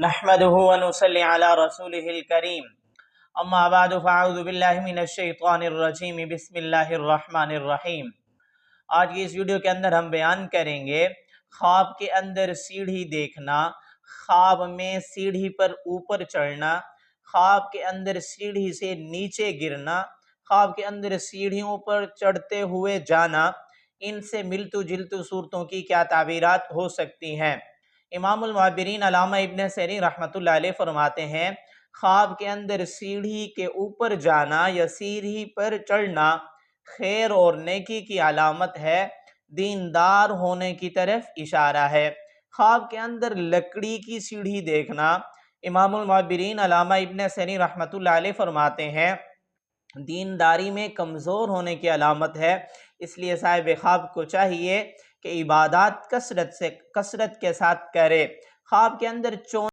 نحمده ونصلي على رسوله الكريم اما بعد فاعوذ باللہ من الشیطان الرجیم بسم اللہ الرحمن الرحیم۔ آج کی اس ویڈیو کے اندر ہم بیان کریں گے خواب کے اندر سیڑھی دیکھنا، خواب میں سیڑھی پر اوپر چڑھنا، خواب کے اندر سیڑھی سے نیچے گرنا، خواب کے اندر سیڑھیوں پر چڑھتے ہوئے جانا، ان سے ملتو جلتو صورتوں کی کیا تعبیرات ہو سکتی ہیں۔ امام المعبرین علامہ ابن سیرین رحمۃ اللہ علیہ فرماتے ہیں خواب کے اندر سیڑھی کے اوپر جانا یا سیڑھی پر چڑھنا خیر اور نیکی کی علامت ہے، دیندار ہونے کی طرف اشارہ ہے۔ خواب کے اندر لکڑی کی سیڑھی دیکھنا، امام المعبرین علامہ ابن سیرین رحمۃ اللہ علیہ فرماتے ہیں دینداری میں کمزور ہونے کی علامت ہے، اس لیے صاحب خواب کو چاہیے کہ عبادات کثرت کے ساتھ کرے۔ خواب کے اندر